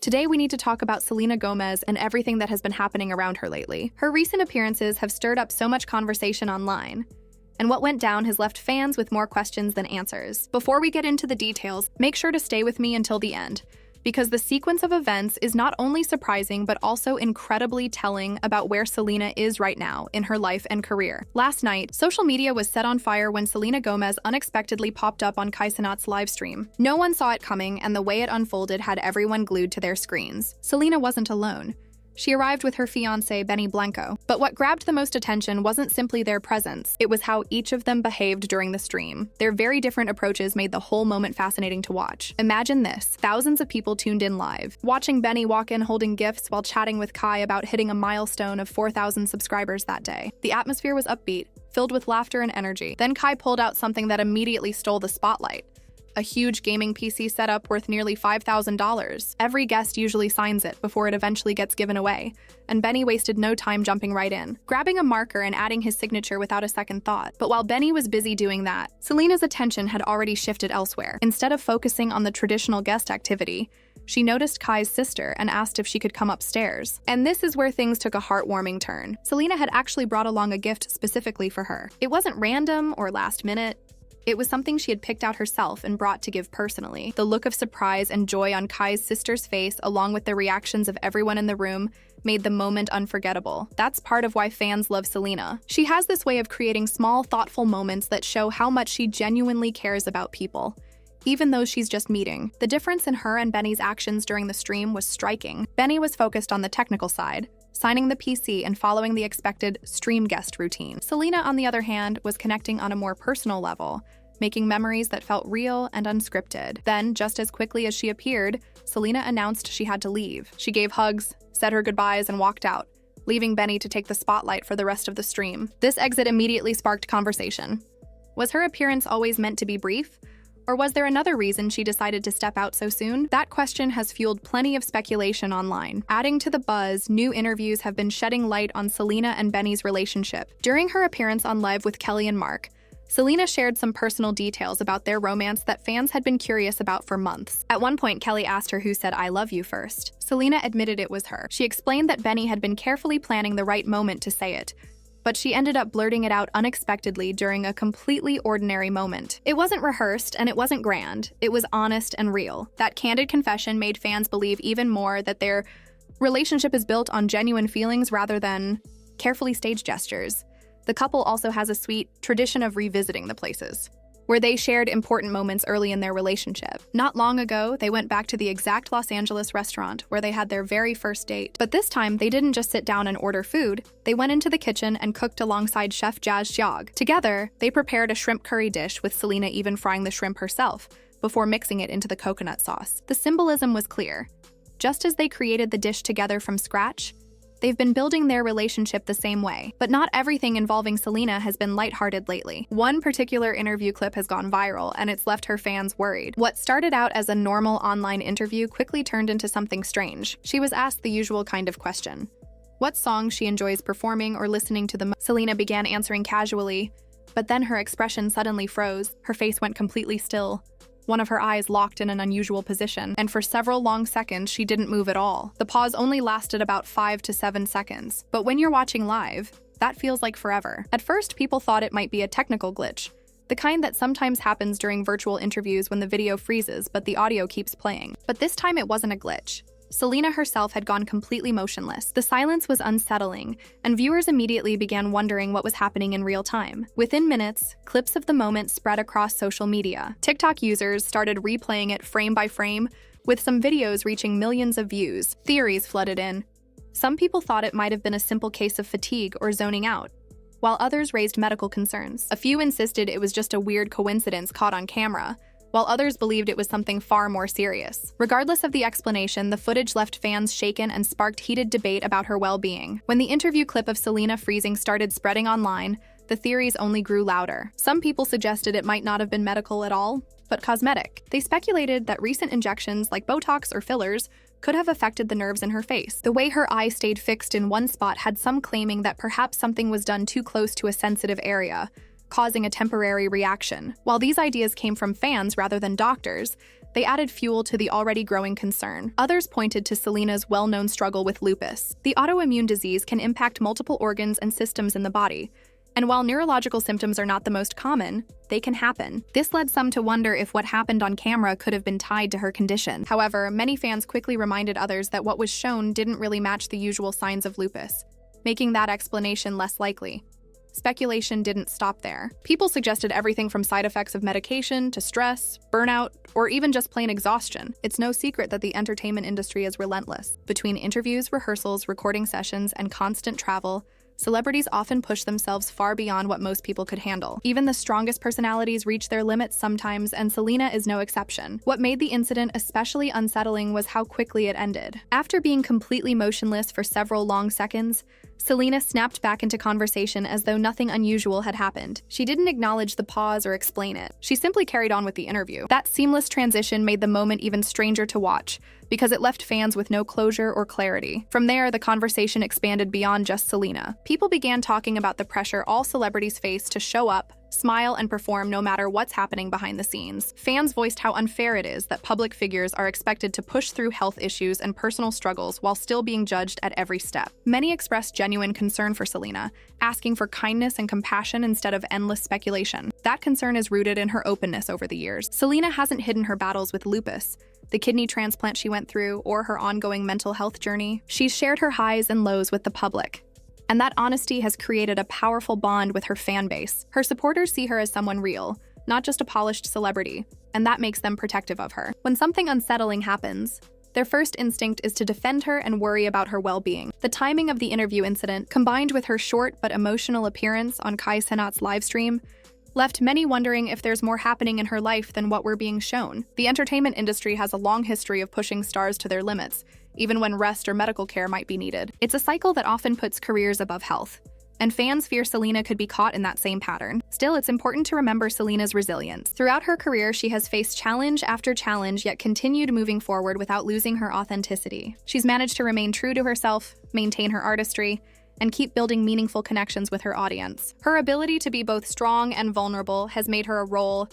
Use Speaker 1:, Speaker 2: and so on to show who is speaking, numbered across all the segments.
Speaker 1: Today we need to talk about Selena Gomez and everything that has been happening around her lately. Her recent appearances have stirred up so much conversation online, and what went down has left fans with more questions than answers. Before we get into the details, make sure to stay with me until the end, because the sequence of events is not only surprising but also incredibly telling about where Selena is right now in her life and career. Last night, social media was set on fire when Selena Gomez unexpectedly popped up on Kai Cenat's livestream. No one saw it coming, and the way it unfolded had everyone glued to their screens. Selena wasn't alone. She arrived with her fiancé, Benny Blanco. But what grabbed the most attention wasn't simply their presence, it was how each of them behaved during the stream. Their very different approaches made the whole moment fascinating to watch. Imagine this, thousands of people tuned in live, watching Benny walk in holding gifts while chatting with Kai about hitting a milestone of 4,000 subscribers that day. The atmosphere was upbeat, filled with laughter and energy. Then Kai pulled out something that immediately stole the spotlight. A huge gaming PC setup worth nearly $5,000. Every guest usually signs it before it eventually gets given away, and Benny wasted no time jumping right in, grabbing a marker and adding his signature without a second thought. But while Benny was busy doing that, Selena's attention had already shifted elsewhere. Instead of focusing on the traditional guest activity, she noticed Kai's sister and asked if she could come upstairs. And this is where things took a heartwarming turn. Selena had actually brought along a gift specifically for her. It wasn't random or last minute. It was something she had picked out herself and brought to give personally. The look of surprise and joy on Kai's sister's face, along with the reactions of everyone in the room, made the moment unforgettable. That's part of why fans love Selena. She has this way of creating small, thoughtful moments that show how much she genuinely cares about people, even though she's just meeting. The difference in her and Benny's actions during the stream was striking. Benny was focused on the technical side, signing the PC and following the expected stream guest routine. Selena, on the other hand, was connecting on a more personal level, making memories that felt real and unscripted. Then, just as quickly as she appeared, Selena announced she had to leave. She gave hugs, said her goodbyes, and walked out, leaving Benny to take the spotlight for the rest of the stream. This exit immediately sparked conversation. Was her appearance always meant to be brief? Or was there another reason she decided to step out so soon? That question has fueled plenty of speculation online. Adding to the buzz, new interviews have been shedding light on Selena and Benny's relationship. During her appearance on Live with Kelly and Mark, Selena shared some personal details about their romance that fans had been curious about for months. At one point, Kelly asked her who said "I love you" first. Selena admitted it was her. She explained that Benny had been carefully planning the right moment to say it, but she ended up blurting it out unexpectedly during a completely ordinary moment. It wasn't rehearsed and it wasn't grand. It was honest and real. That candid confession made fans believe even more that their relationship is built on genuine feelings rather than carefully staged gestures. The couple also has a sweet tradition of revisiting the places where they shared important moments early in their relationship. Not long ago, they went back to the exact Los Angeles restaurant where they had their very first date. But this time, they didn't just sit down and order food. They went into the kitchen and cooked alongside Chef Jazz Xiog. Together, they prepared a shrimp curry dish with Selena even frying the shrimp herself before mixing it into the coconut sauce. The symbolism was clear. Just as they created the dish together from scratch, they've been building their relationship the same way. But not everything involving Selena has been lighthearted lately. One particular interview clip has gone viral, and it's left her fans worried. What started out as a normal online interview quickly turned into something strange. She was asked the usual kind of question: what songs she enjoys performing or listening to the most. Selena began answering casually, but then her expression suddenly froze. Her face went completely still. One of her eyes locked in an unusual position, and for several long seconds, she didn't move at all. The pause only lasted about 5 to 7 seconds, but when you're watching live, that feels like forever. At first, people thought it might be a technical glitch, the kind that sometimes happens during virtual interviews when the video freezes but the audio keeps playing. But this time it wasn't a glitch. Selena herself had gone completely motionless. The silence was unsettling, and viewers immediately began wondering what was happening in real time. Within minutes, clips of the moment spread across social media. TikTok users started replaying it frame by frame, with some videos reaching millions of views. Theories flooded in. Some people thought it might have been a simple case of fatigue or zoning out, while others raised medical concerns. A few insisted it was just a weird coincidence caught on camera, while others believed it was something far more serious. Regardless of the explanation, the footage left fans shaken and sparked heated debate about her well-being. When the interview clip of Selena freezing started spreading online, the theories only grew louder. Some people suggested it might not have been medical at all, but cosmetic. They speculated that recent injections like Botox or fillers could have affected the nerves in her face. The way her eye stayed fixed in one spot had some claiming that perhaps something was done too close to a sensitive area, causing a temporary reaction. While these ideas came from fans rather than doctors, They added fuel to the already growing concern. Others pointed to Selena's well-known struggle with lupus. The autoimmune disease can impact multiple organs and systems in the body, and while neurological symptoms are not the most common, they can happen. This led some to wonder if what happened on camera could have been tied to her condition. However, many fans quickly reminded others that what was shown didn't really match the usual signs of lupus, making that explanation less likely. Speculation didn't stop there. People suggested everything from side effects of medication to stress, burnout, or even just plain exhaustion. It's no secret that the entertainment industry is relentless. Between interviews, rehearsals, recording sessions, and constant travel, celebrities often push themselves far beyond what most people could handle. Even the strongest personalities reach their limits sometimes, and Selena is no exception. What made the incident especially unsettling was how quickly it ended. After being completely motionless for several long seconds, Selena snapped back into conversation as though nothing unusual had happened. She didn't acknowledge the pause or explain it. She simply carried on with the interview. That seamless transition made the moment even stranger to watch, because it left fans with no closure or clarity. From there, the conversation expanded beyond just Selena. People began talking about the pressure all celebrities face to show up, smile, and perform no matter what's happening behind the scenes. Fans voiced how unfair it is that public figures are expected to push through health issues and personal struggles while still being judged at every step. Many expressed genuine concern for Selena, asking for kindness and compassion instead of endless speculation. That concern is rooted in her openness over the years. Selena hasn't hidden her battles with lupus, the kidney transplant she went through, or her ongoing mental health journey. She's shared her highs and lows with the public, and that honesty has created a powerful bond with her fan base. Her supporters see her as someone real, not just a polished celebrity, and that makes them protective of her. When something unsettling happens, their first instinct is to defend her and worry about her well-being. The timing of the interview incident, combined with her short but emotional appearance on Kai Cenat's livestream, left many wondering if there's more happening in her life than what we're being shown. The entertainment industry has a long history of pushing stars to their limits, even when rest or medical care might be needed. It's a cycle that often puts careers above health, and fans fear Selena could be caught in that same pattern. Still, it's important to remember Selena's resilience. Throughout her career, she has faced challenge after challenge, yet continued moving forward without losing her authenticity. She's managed to remain true to herself, maintain her artistry, and keep building meaningful connections with her audience. Her ability to be both strong and vulnerable has made her a role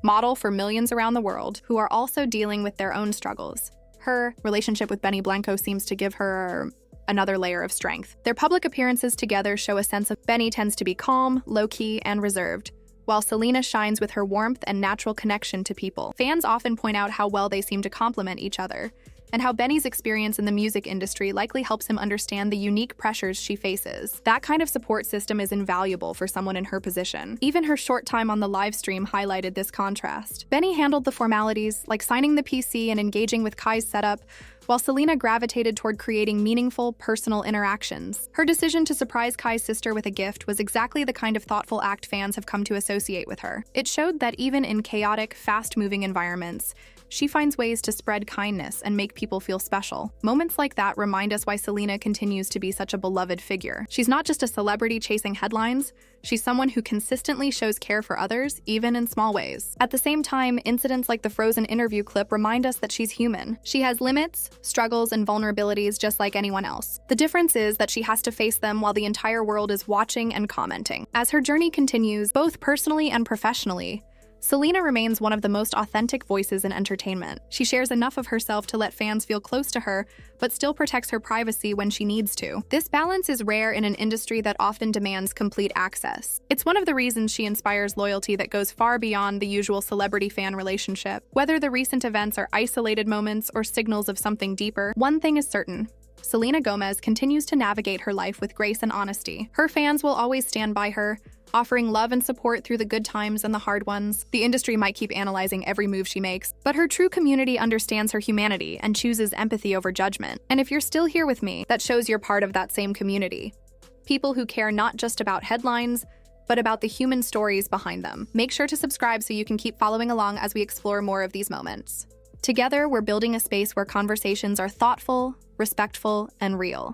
Speaker 1: model for millions around the world who are also dealing with their own struggles. Her relationship with Benny Blanco seems to give her another layer of strength. Their public appearances together show a sense of Benny tends to be calm, low-key, and reserved, while Selena shines with her warmth and natural connection to people. Fans often point out how well they seem to complement each other, and how Benny's experience in the music industry likely helps him understand the unique pressures she faces. That kind of support system is invaluable for someone in her position. Even her short time on the live stream highlighted this contrast. Benny handled the formalities, like signing the PC and engaging with Kai's setup, while Selena gravitated toward creating meaningful, personal interactions. Her decision to surprise Kai's sister with a gift was exactly the kind of thoughtful act fans have come to associate with her. It showed that even in chaotic, fast-moving environments, she finds ways to spread kindness and make people feel special. Moments like that remind us why Selena continues to be such a beloved figure. She's not just a celebrity chasing headlines, she's someone who consistently shows care for others, even in small ways. At the same time, incidents like the Frozen interview clip remind us that she's human. She has limits, struggles, and vulnerabilities just like anyone else. The difference is that she has to face them while the entire world is watching and commenting. As her journey continues, both personally and professionally, Selena remains one of the most authentic voices in entertainment. She shares enough of herself to let fans feel close to her, but still protects her privacy when she needs to. This balance is rare in an industry that often demands complete access. It's one of the reasons she inspires loyalty that goes far beyond the usual celebrity-fan relationship. Whether the recent events are isolated moments or signals of something deeper, one thing is certain: Selena Gomez continues to navigate her life with grace and honesty. Her fans will always stand by her, offering love and support through the good times and the hard ones. The industry might keep analyzing every move she makes, but her true community understands her humanity and chooses empathy over judgment. And if you're still here with me, that shows you're part of that same community. People who care not just about headlines, but about the human stories behind them. Make sure to subscribe so you can keep following along as we explore more of these moments. Together, we're building a space where conversations are thoughtful, respectful, and real.